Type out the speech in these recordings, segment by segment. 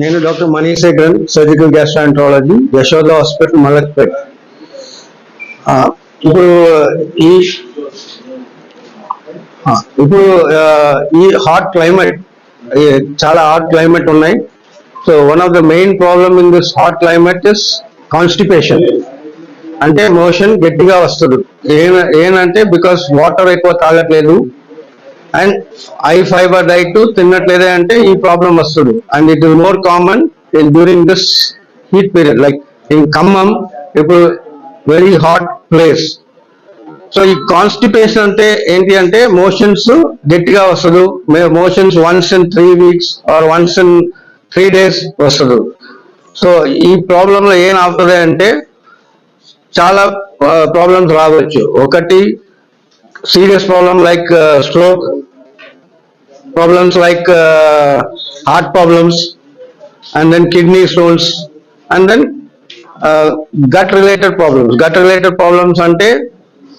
నేను doctor Manish Shekharan, surgical gastroenterology, Yashoda hospital, Malakpet. ఇప్పుడు ఈ ఇప్పుడు ఈ హాట్ క్లైమేట్, చాలా హాట్ క్లైమేట్ ఉన్నాయి. So one of the main problem in this hot climate is constipation. అంటే మోషన్ గట్టిగా వస్తుంది. ఏంటంటే బికాస్ వాటర్ ఎక్కువ తాగట్లేదు అండ్ హై ఫైబర్ డైట్ తిన్నట్లేదే అంటే ఈ ప్రాబ్లం వస్తుంది. And it is more common in during this heat period, like in Khammam, ఇప్పుడు వెరీ హాట్ ప్లేస్. సో ఈ కాన్స్టిపేషన్ అంటే ఏంటి అంటే మోషన్స్ గట్టిగా వస్తుంది. Motions once in 3 weeks or once in 3 days వస్తుంది. సో ఈ ప్రాబ్లంలో ఏం అవుతుంది అంటే చాలా ప్రాబ్లమ్స్ రావచ్చు. ఒకటి serious problem like stroke, problems like heart problems, and then kidney stones, and then gut related problems. Gut related problems ante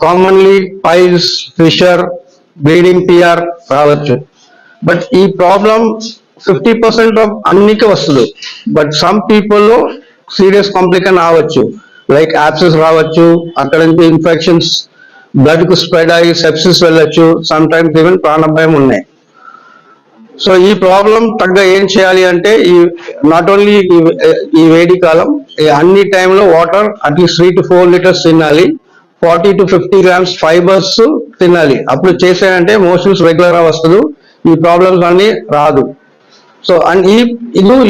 commonly piles, fissure, bleeding, PR రావచ్చు. బట్ ఈ ప్రాబ్లం 50% ఆఫ్ అన్నికి వస్తుంది. బట్ సమ్ పీపుల్ లో serious complication రావచ్చు, like apses రావచ్చు, అక్కడ నుంచి infections blood కు spread అయ్యి సెప్సిస్ వెళ్ళొచ్చు, సమ్ టైమ్స్ ఈవెన్ ప్రాణభయం ఉన్నాయి. సో ఈ ప్రాబ్లం తగ్గ ఏం చేయాలి అంటే నాట్ ఓన్లీ ఈ వేడి కాలం, అన్ని టైంలో వాటర్ అట్లీస్ట్ 3 to 4 liters తినాలి. 40 to 50 grams ఫైబర్స్ తినాలి. అప్పుడు చేసేయంటే మోషన్స్ రెగ్యులర్ గా వస్తుంది, ఈ ప్రాబ్లమ్స్ అన్ని రాదు. సో అండ్ ఇది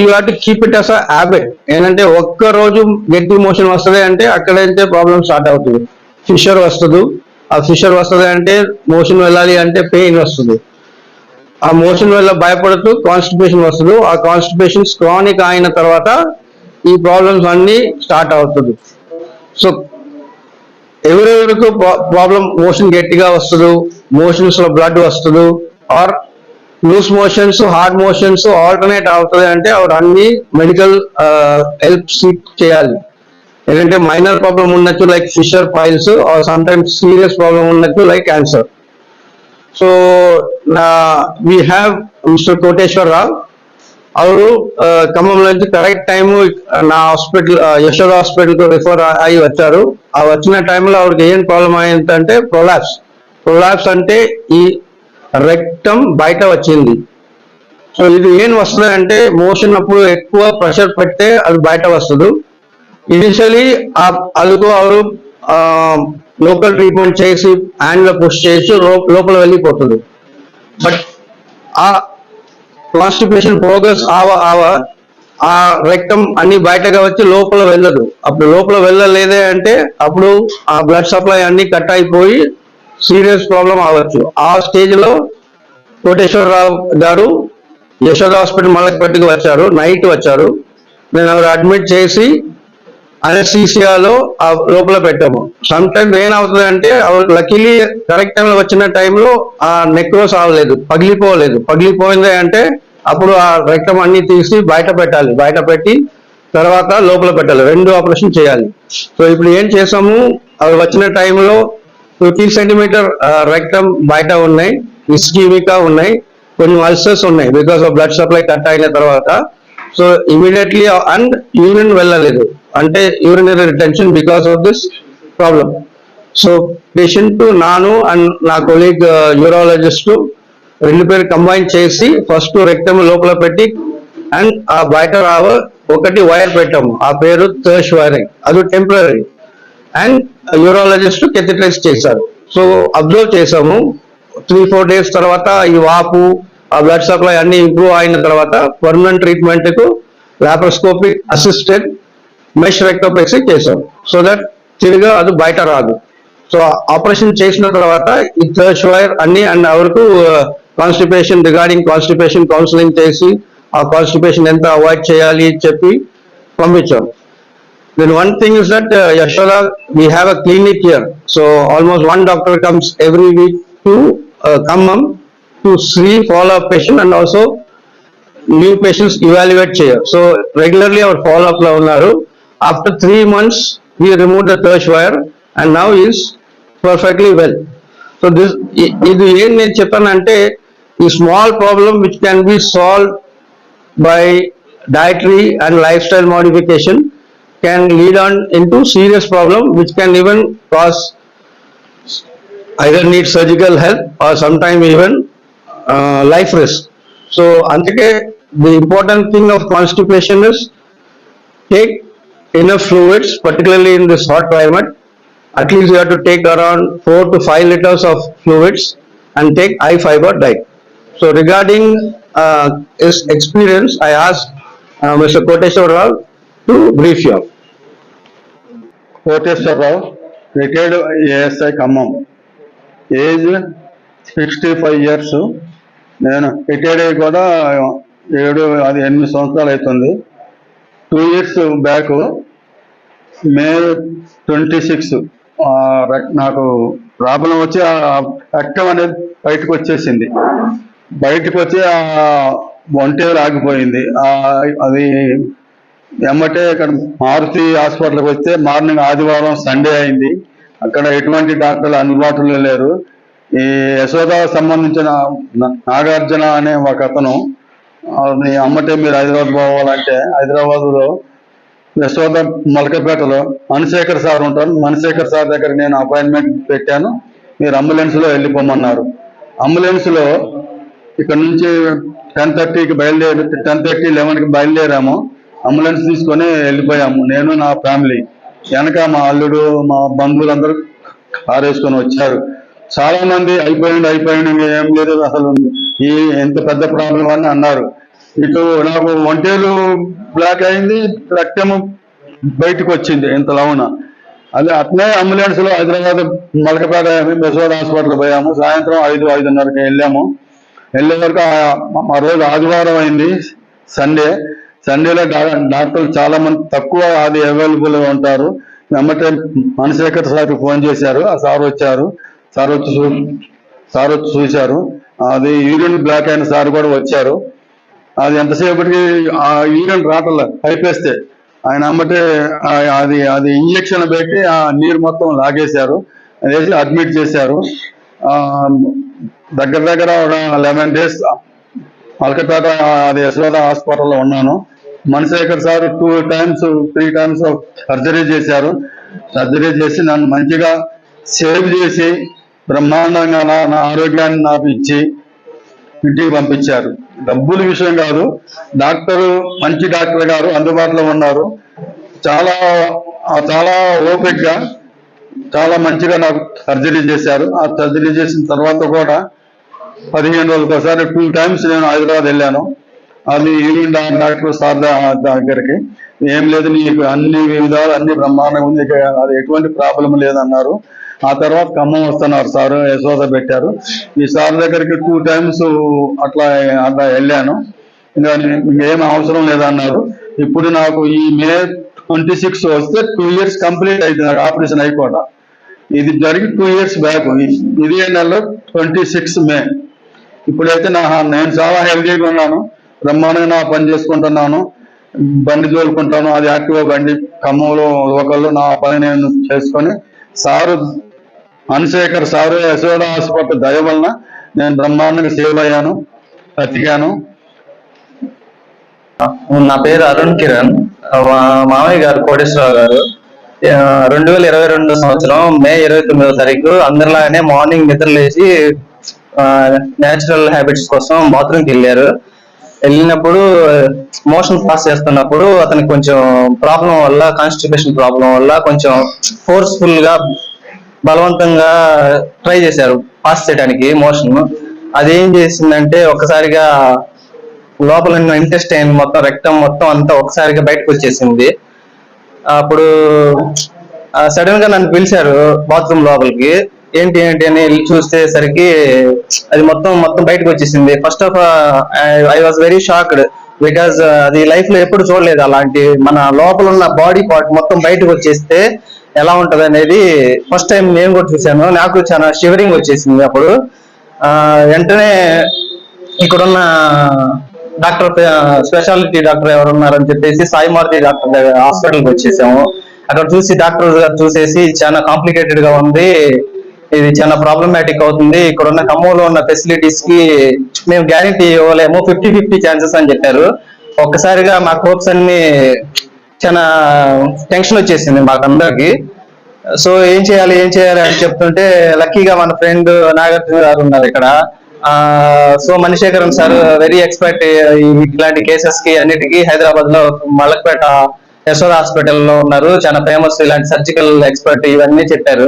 you have to keep it as a habit. ఏంటంటే ఒక్క రోజు గట్టి మోషన్ వస్తుంది అంటే అక్కడైతే ప్రాబ్లమ్ స్టార్ట్ అవుతుంది. ఫిషర్ వస్తుంది, ఆ ఫిషర్ వస్తుంది అంటే మోషన్ వెళ్ళాలి అంటే పెయిన్ వస్తుంది. ఆ మోషన్ వల్ల భయపడుతూ కాన్స్టిపేషన్ వస్తుంది. ఆ కాన్స్టిపేషన్ క్రానిక్ అయిన తర్వాత ఈ ప్రాబ్లమ్స్ అన్ని స్టార్ట్ అవుతుంది. సో ఎవరెవరికి ప్రాబ్లం మోషన్ గట్టిగా వస్తుంది, మోషన్స్ లో బ్లడ్ వస్తుంది, or loose motions, hard motions alternate అవుతుంది అంటే అవి అన్ని మెడికల్ హెల్ప్ సీక్ చేయాలి. ఎందుకంటే మైనర్ ప్రాబ్లం ఉన్నట్టు like fissure, piles, or some times serious problem ఉన్నట్టు like cancer. So we have Mr. Koteshwar Rao, ಅವರು ఖమ్మంలో నుంచి కరెక్ట్ టైము నా హాస్పిటల్, యశోద హాస్పిటల్కి రిఫర్ అయ్యి వచ్చారు. ఆ వచ్చిన టైంలో ఆవిడకి ఏం ప్రాబ్లం అయిందంటే ప్రొలాప్స్ అంటే ఈ రెక్టం బయట వచ్చింది. సో ఇది ఏం వస్తుంది అంటే మోషన్ అప్పుడు ఎక్కువ ప్రెషర్ పెడితే అది బయట వస్తుంది. ఇనిషియలీ అదుకు ಅವರು లోకల్ ట్రీట్మెంట్ చేసి హ్యాండ్ లో పుష్ చేసి లోపల వెళ్ళిపోతుంది. బట్ ఆ కాన్స్టిపేషన్ ప్రోగ్రెస్ ఆ రెక్టం అన్ని బయటగా వచ్చి లోపల వెళ్ళదు. అప్పుడు లోపల వెళ్ళలేదే అంటే అప్పుడు ఆ బ్లడ్ సప్లై అన్ని కట్ అయిపోయి సీరియస్ ప్రాబ్లం అవ్వచ్చు. ఆ స్టేజ్ లో కోటేశ్వరరావు గారు యశోద హాస్పిటల్ మలక్పేటకి వచ్చారు, నైట్ వచ్చారు. నేను ఎవరు అడ్మిట్ చేసి అనస్థీసియాలో లోపల పెట్టాము. సమ్ టైమ్స్ ఏమవుతుంది అంటే లక్కీలీ కరెక్ట్ టైంలో వచ్చిన టైంలో ఆ నెక్రోస్ అవ్వలేదు, పగిలిపోయింది అంటే అప్పుడు ఆ రక్తం అన్ని తీసి బయట పెట్టాలి, బయట పెట్టి తర్వాత లోపల పెట్టాలి, 2 ఆపరేషన్ చేయాలి. సో ఇప్పుడు ఏం చేసాము, అవి వచ్చిన టైంలో 50 centimeter రక్తం బయట ఉన్నాయి, ఇస్కీమికా ఉన్నాయి, కొన్ని అల్సర్స్ ఉన్నాయి because of blood supply cut అయిన తర్వాత. సో ఇమీడియట్లీ అండ్ యూరిన్ వెళ్ళలేదు అంటే urinary retention because of this problem. So patient నాను అండ్ నా కొలీగ్ యూరాలజిస్ట్ 2 పేరు కంబైన్ చేసి ఫస్ట్ రెక్టమ్ లోపల పెట్టి అండ్ ఆ బయట ఒకటి వైర్ పెట్టాము, ఆ పేరు థర్ష్ వైరింగ్, అది టెంపరీ. అండ్ యూరాలజిస్ట్ కెథెటరైజ్ చేశారు. సో అబ్జర్వ్ చేసాము 3-4 days తర్వాత ఈ వాపు, ఆ బ్లడ్ సప్లై అన్ని ఇంప్రూవ్ అయిన తర్వాత పర్మనెంట్ ట్రీట్మెంట్ కు లాప్రోస్కోపిక్ అసిస్టెడ్ మెష్ రెక్టోపెక్సీ చేశాం. సో దట్ తిరిగా అది బయట రాదు. సో ఆపరేషన్ చేసిన తర్వాత ఈ థర్డ్ వైర్ అన్ని అండ్ అవరకు కాన్స్టిపేషన్, రిగార్డింగ్ కాన్స్టిపేషన్ కౌన్సిలింగ్ చేసి ఆ కాన్స్టిపేషన్ ఎంత అవాయిడ్ చేయాలి చెప్పి పంపించాం. Then one thing is that Yashoda, we have a clinic here. So almost one doctor comes every week to Khammam to see follow-up patient and also new patients evaluate chair. So regularly our follow-up lo unnaru. After 3 months we removed the third wire and now he is perfectly well. So this idu em nenu cheppanu ante ఈ small problem which can be solve by dietary and lifestyle modification can lead on into serious problem which can even cause either need surgical help or sometime even life risk. So అందుకే the important thing of constipation is take enough fluids, particularly in this hot climate. At least you have to take around 4 to 5 liters of fluids and take high fiber diet. So regarding his experience, I asked Mr. Koteshwar Rao to brief you. Koteswararao, retired ASI Khammam. Age 65 years. నేను retired అయ్యి కూడా 8 సంవత్సరాలు అవుతుంది. 2 years back మే 26 నాకు problem వచ్చి రక్తం అనేది బయటకు వచ్చేసింది. బయటకు వచ్చి ఒంటేలు ఆగిపోయింది. అది ఎమ్మటే ఇక్కడ మారుతి హాస్పిటల్కి వస్తే మార్నింగ్ ఆదివారం సండే అయింది. అక్కడ ఎటువంటి డాక్టర్లు అందుబాటులో లేరు. ఈ యశోద సంబంధించిన నాగార్జున అనే ఒక అతను అమ్మటే మీరు హైదరాబాద్ పోవాలంటే హైదరాబాద్లో యశోద మలకపేటలో మణిశేఖర్ సార్ ఉంటారు. మణిశేఖర్ సార్ దగ్గర నేను అపాయింట్మెంట్ పెట్టాను. మీరు అంబులెన్స్లో వెళ్ళిపోమన్నారు. అంబులెన్స్లో ఇక్కడ నుంచి 10:30కి బయలుదేరి 10:30, 11కి బయలుదేరాము. అంబులెన్స్ తీసుకొని వెళ్ళిపోయాము. నేను నా ఫ్యామిలీ వెనక మా అల్లుడు మా బంధువులందరూ కారు వేసుకొని వచ్చారు. చాలా మంది అయిపోయింది ఏం లేదు అసలు ఈ ఎంత పెద్ద ప్రాబ్లం అని అన్నారు. ఇటు నాకు ఒంటేలు బ్లాక్ అయింది, రక్తము బయటకు వచ్చింది ఇంత లవణ. అది అట్నే అంబులెన్స్ లో హైదరాబాద్ మలకపేట యశోద హాస్పిటల్ పోయాము. సాయంత్రం 5-5:30కి వెళ్ళాము. వెళ్ళే వరకు ఆ రోజు ఆదివారం అయింది, సండేలో డాక్టర్లు చాలా మంది తక్కువ అది అవైలబుల్ గా ఉంటారు. వెంబటే మణిశేఖర్ సార్ ఫోన్ చేశారు. ఆ సార్ వచ్చారు. సార్ వచ్చి చూశారు. అది యూరిన్ బ్లాక్ అయిన సార్ కూడా వచ్చారు. అది ఎంతసేపటికి ఆ యూరిన్ రాటల్లో అయిపోస్తే ఆయన అమ్మటే అది ఇంజక్షన్ పెట్టి ఆ నీరు మొత్తం లాగేశారు. వేసి అడ్మిట్ చేశారు. దగ్గర 11 days మలకపేట అది యశోద హాస్పిటల్లో ఉన్నాను. Manishekar sir 2 times 3 times surgery చేశారు. సర్జరీ చేసి నన్ను మంచిగా సేవ్ చేసి బ్రహ్మాండంగా నా ఆరోగ్యాన్ని నాకు ఇచ్చి ఇంటికి పంపించారు. డబ్బుల విషయం కాదు, మంచి డాక్టర్ గారు అందుబాటులో ఉన్నారు. చాలా ఓపికగా చాలా మంచిగా నాకు సర్జరీ చేశారు. ఆ సర్జరీ చేసిన తర్వాత కూడా 15 రోజులకు ఒకసారి 2 times నేను హైదరాబాద్ వెళ్ళాను. అది యూరిన్ డాక్టర్ సార్ దగ్గరికి ఏం లేదు, నీకు అన్ని విధాలు అన్ని బ్రహ్మాండంగా ఉంది, అది ఎటువంటి ప్రాబ్లం లేదన్నారు. ఆ తర్వాత ఖమ్మం వస్తున్నారు సార్, యశోద పెట్టారు. ఈ సార్ దగ్గరికి 2 times అట్లా వెళ్ళాను. ఇంకేం అవసరం లేదన్నారు. ఇప్పుడు నాకు ఈ మే 26 వస్తే 2 years కంప్లీట్ అయింది నాకు ఆపరేషన్ అయిపోవడం. ఇది జరిగి 2 years బ్యాక్. ఇదే నెలలో 26 మే. ఇప్పుడైతే నేను చాలా హెల్తీగా ఉన్నాను. బ్రహ్మాండంగా పని చేసుకుంటున్నాను. బండి తోలుకుంటాను. అది యాక్టివ్ బండి ఖమ్మంలో లోకల్లో నా పని నేను చేసుకొని sir Manishekar sir Yashoda hospital దయ వలన నేను బ్రహ్మాండంగా సేవ్ అయ్యాను, బతికాను. నా పేరు అరుణ్ కిరణ్. మామయ్య గారు కోటేశ్వరరావు గారు 2022 సంవత్సరం మే 29వ తారీఖు అందరిలాగానే మార్నింగ్ నిద్రలేసి న్యాచురల్ హ్యాబిట్స్ కోసం బాత్రూమ్కి వెళ్ళినప్పుడు మోషన్ పాస్ చేస్తున్నప్పుడు అతనికి కొంచెం ప్రాబ్లం వల్ల, కాన్స్టిపేషన్ ప్రాబ్లం వల్ల కొంచెం ఫోర్స్ఫుల్ గా బలవంతంగా ట్రై చేశారు పాస్ చేయడానికి మోషన్. అదేం చేసిందంటే ఒక్కసారిగా లోపల ఇంటెస్టైన్ మొత్తం రెక్టం మొత్తం అంతా ఒకసారిగా బయటకు వచ్చేసింది. అప్పుడు సడన్ గా నన్ను పిలిచారు బాత్రూమ్ లోపలికి. ఏంటి అని వెళ్ళి చూసేసరికి అది మొత్తం బయటకు వచ్చేసింది. First of I was very shocked, because అది లైఫ్ లో ఎప్పుడు చూడలేదు. అలాంటి మన లోపల ఉన్న బాడీ పార్ట్ మొత్తం బయటకు వచ్చేస్తే ఎలా ఉంటది అనేది ఫస్ట్ టైం నేను కూడా చూశాను. నాకు చాలా షివరింగ్ వచ్చేసింది. అప్పుడు వెంటనే ఇక్కడున్న డాక్టర్, స్పెషాలిటీ డాక్టర్ ఎవరు ఉన్నారని చెప్పేసి సాయి మారుతి డాక్టర్ దగ్గర హాస్పిటల్కి వచ్చేసాము. అక్కడ చూసి డాక్టర్ గారు చూసేసి చాలా కాంప్లికేటెడ్ గా ఉంది, ఇది చాలా ప్రాబ్లమాటిక్ అవుతుంది, ఇక్కడ ఉన్న ఖమ్మంలో ఉన్న ఫెసిలిటీస్ కి మేము గ్యారంటీ ఇవ్వలేము, 50-50 ఛాన్సెస్ అని చెప్పారు. ఒక్కసారిగా మా హోప్స్ అన్ని చాలా టెన్షన్ వచ్చేసింది మాకందరికి. సో ఏం చేయాలి అని చెప్తుంటే లక్కీగా మన ఫ్రెండ్ నాగార్జున గారు ఉన్నారు ఇక్కడ. సో మణిశేఖరన్ సార్ వెరీ ఎక్స్పర్ట్ ఇట్లాంటి కేసెస్ కి అన్నిటికీ. హైదరాబాద్ లో మలక్పేట యశోద హాస్పిటల్లో ఉన్నారు, చాలా ఫేమస్ ఇలాంటి సర్జికల్ ఎక్స్పర్ట్. ఇవన్నీ చెప్పారు.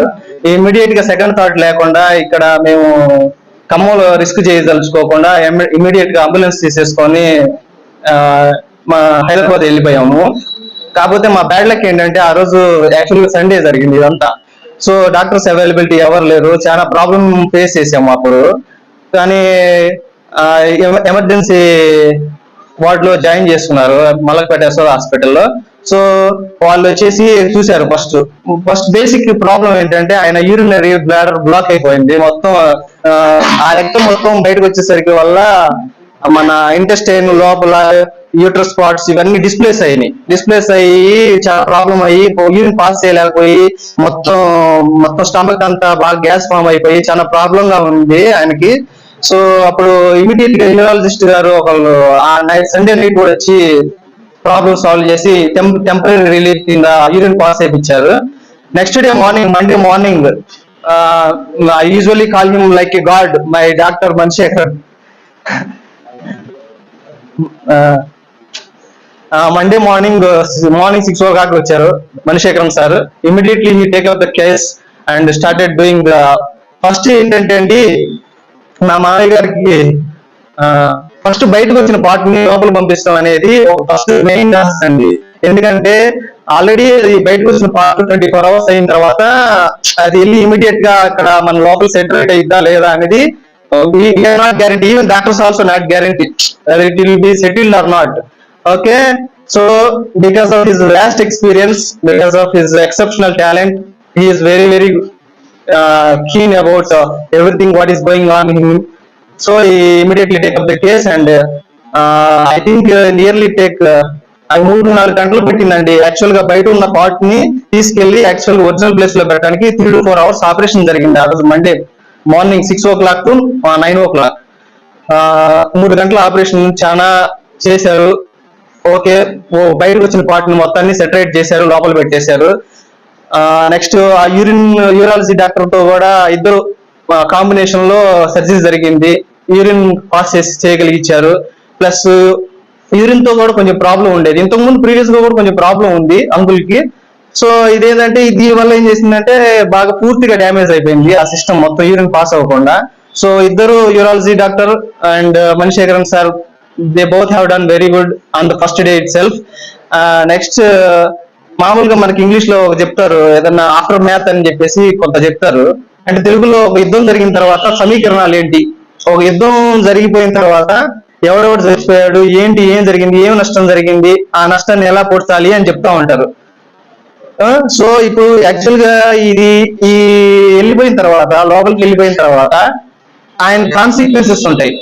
ఇమీడియట్ గా సెకండ్ థాట్ లేకుండా ఇక్కడ మేము ఖమ్మంలో రిస్క్ చేయదలుచుకోకుండా ఇమీడియట్ గా అంబులెన్స్ తీసేసుకొని మా హైదరాబాద్ వెళ్ళిపోయాము. కాకపోతే మా బ్యాడ్ లక్ ఏంటంటే ఆ రోజు యాక్చువల్గా సండే జరిగింది ఇదంతా. సో డాక్టర్స్ అవైలబిలిటీ ఎవరు లేరు, చాలా ప్రాబ్లం ఫేస్ చేసాము అప్పుడు. కానీ ఎమర్జెన్సీ వార్డ్ లో జాయిన్ చేసుకున్నారు మలక్పేట యశోద హాస్పిటల్లో. సో వాళ్ళు వచ్చేసి చూశారు. ఫస్ట్ బేసిక్ ప్రాబ్లం ఏంటంటే ఆయన యూరినరీ బ్లాడర్ బ్లాక్ అయిపోయింది మొత్తం. ఆ రక్తం మొత్తం బయటకు వచ్చేసరికి వల్ల మన ఇంటెస్టైన్ లోపల యూట్రస్ స్పాట్స్ ఇవన్నీ డిస్ప్లేస్ అయ్యి చాలా ప్రాబ్లం అయ్యి యూరిన్ పాస్ చేయలేకపోయి మొత్తం స్టమక్ అంతా బాగా గ్యాస్ ఫామ్ అయిపోయి చాలా ప్రాబ్లం గా ఉంది ఆయనకి. సో అప్పుడు ఇమీడియట్ గా న్యూరాలజిస్ట్ గారు ఒకళ్ళు ఆ సండే నైట్ కూడా వచ్చి ప్రాబ్లం సాల్వ్ చేసి టెంపరీ రిలీఫ్ కింద యూరిన్ పాస్ చేయించారు. Next day morning, Monday morning, I usually call him like a god, my Dr. Manshekar. Monday morning 6 o'clock వచ్చారు Manishekharan sir. Immediately he take up the case and started doing the first ఏంటంటే అండి, మా మామయ్య గారికి first బయటకు వచ్చిన part ని లోపల పంపిస్తాం అనేది ఫస్ట్ మెయిన్ టాస్క్ అండి. ఎందుకంటే ఆల్రెడీ బయటకు వచ్చిన పార్ట్ 24 hours అయిన తర్వాత అది వెళ్ళి ఇమీడియట్ గా అక్కడ మన లోపల సెటరేట్ అయిద్దా లేదా అనేది not guarantee. Even doctors also not guarantee it will be settled or not. Okay, so because of his vast experience, because of his exceptional talent, he is very keen about everything what is going on in him. So he immediately take up the case and I think nearly take 3-4 గంటలు పెట్టిందండి. Actual గా బయట ఉన్న part ని తీసుకెళ్లి actual original place లో పెట్టడానికి 3 to 4 hours operation జరిగింది ఆ రోజు Monday morning 6 o'clock to 9 o'clock. 3 గంటల ఆపరేషన్ చాలా చేశారు. ఓకే, బయటకు వచ్చిన పార్ట్ ని మొత్తాన్ని సెటరేట్ చేశారు, లోపల పెట్టేశారు. నెక్స్ట్ ఆ యూరాలజీ డాక్టర్ తో కూడా ఇద్దరు కాంబినేషన్ లో సర్జరీ జరిగింది. యూరిన్ పాస్ చేయగలిగించారు. ప్లస్ యూరిన్ తో కూడా కొంచెం ప్రాబ్లం ఉండేది, ఇంతకు ముందు ప్రీవియస్ గా కూడా కొంచెం ప్రాబ్లం ఉంది అంకుల్ కి. సో ఇదేంటంటే దీని వల్ల ఏం చేసిందంటే బాగా పూర్తిగా డ్యామేజ్ అయిపోయింది ఆ సిస్టమ్ మొత్తం, యూరిన్ పాస్ అవ్వకుండా. సో ఇద్దరు urology doctor and Manishekharan sir, they both have done very good on the first day itself. Next మామూలుగా మనకి ఇంగ్లీష్ లో చెప్తారు ఏదన్నా ఆఫ్టర్ మ్యాథ్ అని చెప్పేసి కొంత చెప్తారు. అంటే తెలుగులో ఒక యుద్ధం జరిగిన తర్వాత సమీకరణాలు ఏంటి, ఒక యుద్ధం జరిగిపోయిన తర్వాత ఎవరెవరు చచ్చిపోయాడు, ఏం జరిగింది, ఏం నష్టం జరిగింది, ఆ నష్టాన్ని ఎలా పూడ్చాలి అని చెప్తా ఉంటారు. సో ఇప్పుడు యాక్చువల్ గా ఈ వెళ్ళిపోయిన తర్వాత, లోపలికి వెళ్ళిపోయిన తర్వాత ఆయన కాన్సిక్వెన్సెస్ ఉంటాయి.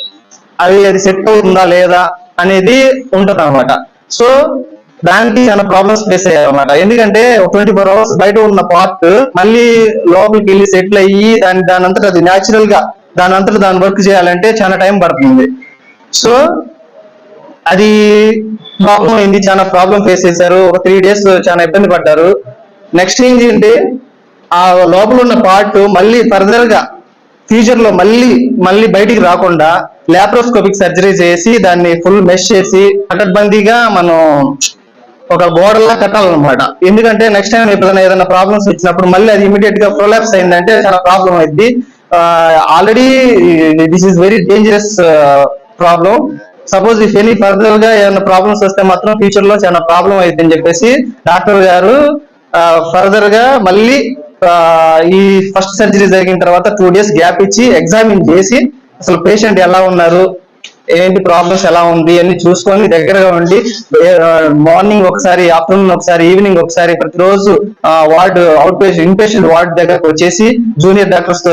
అది సెట్ అవుతుందా లేదా అనేది ఉంటది అనమాట. సో దానికి చాలా ప్రాబ్లమ్స్ ఫేస్ అయ్యాయి అనమాట. ఎందుకంటే 24 hours బయట ఉన్న పార్ట్ మళ్ళీ లోపలికి వెళ్ళి సెటిల్ అయ్యి దాని అంతటా అది న్యాచురల్ గా దాని వర్క్ చేయాలంటే చాలా టైం పడుతుంది. సో అది ప్రాబ్లం అయింది, చాలా ప్రాబ్లం ఫేస్ చేశారు. ఒక 3 days చాలా ఇబ్బంది పడ్డారు. నెక్స్ట్ ఏంటంటే ఆ లోపల ఉన్న పార్ట్ మళ్ళీ ఫర్దర్ గా ఫ్యూచర్ లో మళ్ళీ బయటికి రాకుండా లాప్రోస్కోపిక్ సర్జరీ చేసి దాన్ని ఫుల్ మెష్ చేసి పకడ్బందీగా మనం ఒక గోడల్లా కట్టాలన్నమాట. ఎందుకంటే నెక్స్ట్ టైం ఎప్పుడైనా ఏదైనా ప్రాబ్లమ్స్ వచ్చినప్పుడు మళ్ళీ అది ఇమీడియట్ గా ప్రొలాప్స్ అయిందంటే చాలా ప్రాబ్లం అయింది. Already this is very dangerous problem. Suppose if any further గా ఏమైనా ప్రాబ్లమ్స్ వస్తే మాత్రం ఫ్యూచర్ లో చాలా ప్రాబ్లం అయింది అని చెప్పేసి డాక్టర్ గారు ఫర్దర్ గా మళ్ళీ ఈ ఫస్ట్ సర్జరీ జరిగిన తర్వాత 2 days గ్యాప్ ఇచ్చి ఎగ్జామిన్ చేసి అసలు పేషెంట్ ఎలా ఉన్నారు, ఏంటి ప్రాబ్లమ్స్ ఎలా ఉంది అన్ని చూసుకొని దగ్గరగా ఉండి మార్నింగ్ ఒకసారి, ఆఫ్టర్నూన్ ఒకసారి, ఈవినింగ్ ఒకసారి ప్రతిరోజు ward out patient in patient ward దగ్గరకు వచ్చేసి జూనియర్ డాక్టర్స్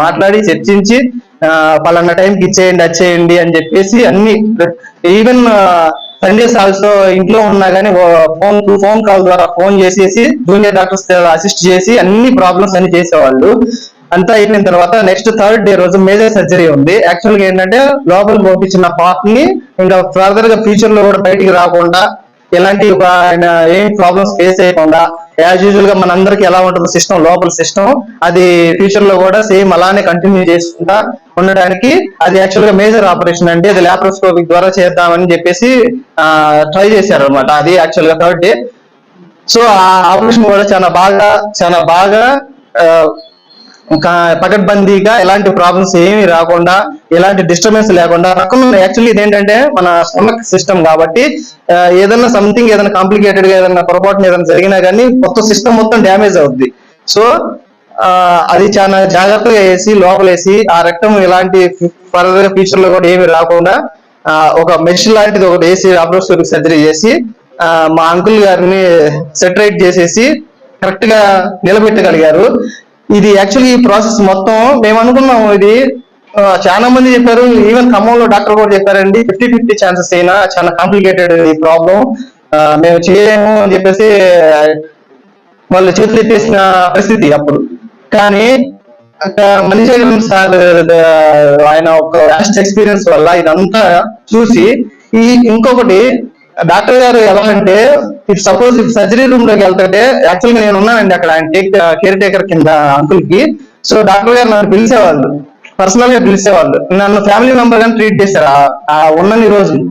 మాట్లాడి చర్చించి పలానా టైంకి ఇచ్చేయండి వచ్చేయండి అని చెప్పేసి అన్ని, ఈవెన్ సండేస్ ఆల్సో ఇంట్లో ఉన్నా కానీ ఫోన్ కాల్ ద్వారా ఫోన్ చేసేసి జూనియర్ డాక్టర్స్ అసిస్ట్ చేసి అన్ని ప్రాబ్లమ్స్ అన్ని చేసేవాళ్ళు. అంతా అయిపోయిన తర్వాత నెక్స్ట్ థర్డ్ డే రోజు మేజర్ సర్జరీ ఉంది. యాక్చువల్ గా ఏంటంటే లోపల పంపించిన పార్ట్ ని ఇంకా ఫర్దర్ గా ఫ్యూచర్ లో కూడా బయటికి రాకుండా, ఎలాంటి ఆయన ఏం ప్రాబ్లమ్స్ ఫేస్ చేయకుండా, యాజ్ యూజువల్ గా మనందరికి ఎలా ఉంటుంది సిస్టమ్, లోపల సిస్టమ్, అది ఫ్యూచర్ లో కూడా సేమ్ అలానే కంటిన్యూ చేసుకుంటా ఉండడానికి అది యాక్చువల్ గా మేజర్ ఆపరేషన్ అండి. అది లాప్రోస్కోపిక్ ద్వారా చేద్దామని చెప్పేసి ట్రై చేశారు అనమాట. అది యాక్చువల్ గా థర్డ్ డే. సో ఆ ఆపరేషన్ కూడా చాలా బాగా పకడ్బందీగా, ఎలాంటి ప్రాబ్లమ్స్ ఏమీ రాకుండా, ఎలాంటి డిస్టర్బెన్స్ లేకుండా రకం. యాక్చువల్లీ ఇదేంటంటే మన స్టమక్ సిస్టమ్ కాబట్టి ఏదైనా సంథింగ్, ఏదైనా కాంప్లికేటెడ్ గా ఏదైనా పొరపాటున ఏదైనా జరిగినా కానీ మొత్తం సిస్టమ్ మొత్తం డ్యామేజ్ అవుద్ది. సో అది చాలా జాగ్రత్తగా వేసి లోపలేసి ఆ రక్తం ఎలాంటి ఫర్దర్ ఫ్యూచర్ లో కూడా ఏమి రాకుండా ఒక మెష్ లాంటిది ఒకటి వేసి లాప్రోస్కోపిక్ సర్జరీ చేసి మా అంకుల్ గారిని సెటరేట్ చేసేసి కరెక్ట్ గా నిలబెట్టగలిగారు. ఇది యాక్చువల్లీ ఈ ప్రాసెస్ మొత్తం మేము అనుకున్నాము, ఇది చాలా మంది చెప్పారు, ఈవెన్ ఖమ్మంలో డాక్టర్ కూడా చెప్పారండి 50-50 ఛాన్సెస్ అయినా చాలా కాంప్లికేటెడ్ ఈ ప్రాబ్లం, మేము చేయలేము అని చెప్పేసి వాళ్ళు చేతులు ఎత్తేసిన పరిస్థితి అప్పుడు. కానీ మనిషి సార్ ఆయన ఒక లాస్ట్ ఎక్స్పీరియన్స్ వల్ల ఇదంతా చూసి ఇంకొకటి డాక్టర్ గారు ఎలా అంటే, సపోజ్ సర్జరీ రూమ్ లోకి వెళ్తుంటే, యాక్చువల్గా నేను ఉన్నానండి అక్కడ, ఆయన కేర్ టేకర్ కింద అంకుల్ కి. సో డాక్టర్ గారు నన్ను పిలిచేవాళ్ళు, పర్సనల్ గా పిలిచేవాళ్ళు, నన్ను ఫ్యామిలీ మెంబర్ గాని ట్రీట్ చేశారు ఆ ఉన్నన్ని రోజులు.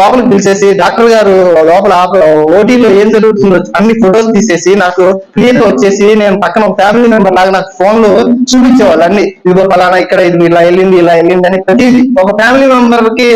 లోపలికి పిలిచేసి డాక్టర్ గారు లోపల ఓటీలో ఏం జరుగుతుందో అన్ని ఫొటోస్ తీసేసి నాకు క్లియర్ గా వచ్చేసి, నేను పక్కన ఒక ఫ్యామిలీ మెంబర్ లాగా నాకు ఫోన్ లో చూపించేవాళ్ళు అన్ని, ఇదిగో పలానా ఇక్కడ ఇది ఇలా వెళ్ళింది అని ప్రతిదీ ఒక ఫ్యామిలీ మెంబర్ కి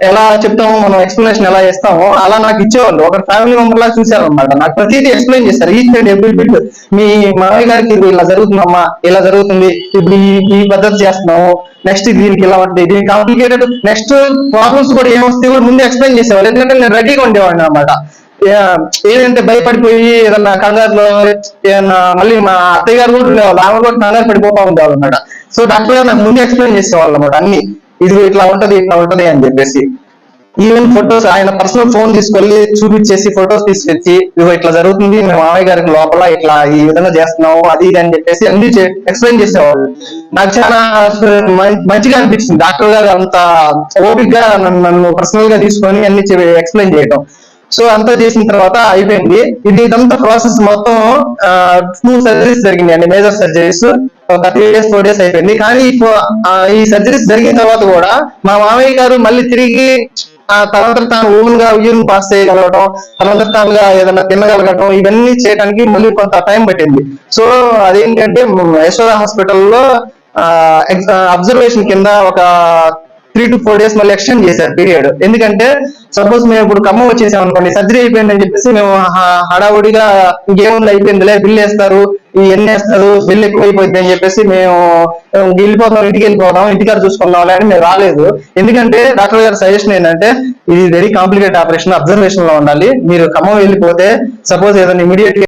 ఎలా చెప్తామో మనం ఎక్స్ప్లెనేషన్ ఎలా చేస్తామో అలా నాకు ఇచ్చేవాళ్ళు. ఒక ఫ్యామిలీ మెంబర్ లాగా చూసారు అనమాట. నాకు ప్రతిదీ ఎక్స్ప్లెయిన్ చేస్తారు, ఈచ్ అండ్ ఎవ్రీ బిట్. మీ మామయ్య గారికి ఇది ఇలా జరుగుతుందమ్మా, ఇలా జరుగుతుంది, ఇప్పుడు ఈ పద్ధతి చేస్తున్నాము, నెక్స్ట్ దీనికి ఇలా ఉంటుంది, దీనికి కాంప్లికేటెడ్, నెక్స్ట్ ప్రాబ్లమ్స్ కూడా ఏమొస్తాయి కూడా ముందు ఎక్స్ప్లెయిన్ చేసేవాళ్ళు. ఎందుకంటే నేను రెడీగా ఉండేవాడిని అనమాట. ఏదంటే భయపడిపోయి ఏదన్నా కంగారులో ఏదన్నా, మళ్ళీ మా అత్తయ్య గారు కూడా ఉండేవాళ్ళు, ఆమె కూడా కంగారు పడిపోతా ఉండేవాళ్ళు అనమాట. సో డాక్టర్ గారు నాకు ముందు ఎక్స్ప్లెయిన్ చేసేవాళ్ళు అనమాట అన్ని, ఇది ఇట్లా ఉంటది అని చెప్పేసి. ఈవెన్ ఫొటోస్ ఆయన పర్సనల్ ఫోన్ తీసుకెళ్లి చూపించేసి ఫొటోస్ తీసుకొచ్చి, ఇదిగో ఇట్లా జరుగుతుంది, మేము మామయ్య గారికి లోపల ఇట్లా ఈ విధంగా చేస్తున్నాము, అది ఇది అని చెప్పేసి అన్ని ఎక్స్ప్లెయిన్ చేసేవాళ్ళు. నాకు చాలా మంచిగా అనిపించింది డాక్టర్ గారు అంత ఓపిక్ గా నన్ను పర్సనల్ గా తీసుకొని అన్ని ఎక్స్ప్లెయిన్ చేయడం. సో అంతా చేసిన తర్వాత అయిపోయింది. ఇదంతా ప్రాసెస్ మొత్తం 2 సర్జరీస్ జరిగింది అండి, మేజర్ సర్జరీస్. ఒక 3 days 4 days అయిపోయింది. కానీ ఈ సర్జరీస్ జరిగిన తర్వాత కూడా మా మామయ్య గారు మళ్ళీ తిరిగి తర్వాత తాను ఓన్ గా యూరిన్ పాస్ చేయగలగడం, తర్వాత తానుగా ఏదైనా తినగలగడం, ఇవన్నీ చేయడానికి మళ్ళీ కొంత టైం పట్టింది. సో అదేంటంటే యశోద హాస్పిటల్లో అబ్జర్వేషన్ కింద ఒక 3 to 4 days మళ్ళీ ఎక్స్టెండ్ చేశారు పీరియడ్. ఎందుకంటే సపోజ్ మేము ఇప్పుడు ఖమ్మం వచ్చేసాం అనుకోండి, సర్జరీ అయిపోయిందని చెప్పేసి మేము హడావుడిగా ఇంకేముంది అయిపోయిందిలే, బిల్లు వేస్తారు, ఇవన్నీ వేస్తారు, బిల్లు ఎక్కువ అయిపోయింది అని చెప్పేసి మేము ఇంటికి వెళ్ళిపోదాం, ఇంటికాడ చూసుకుందాం అని మేము రాలేదు. ఎందుకంటే డాక్టర్ గారి సజెషన్ ఏంటంటే, ఇది వెరీ కాంప్లికేటెడ్ ఆపరేషన్, అబ్జర్వేషన్ లో ఉండాలి, మీరు ఖమ్మం వెళ్ళిపోతే సపోజ్ ఏదైనా ఇమీడియట్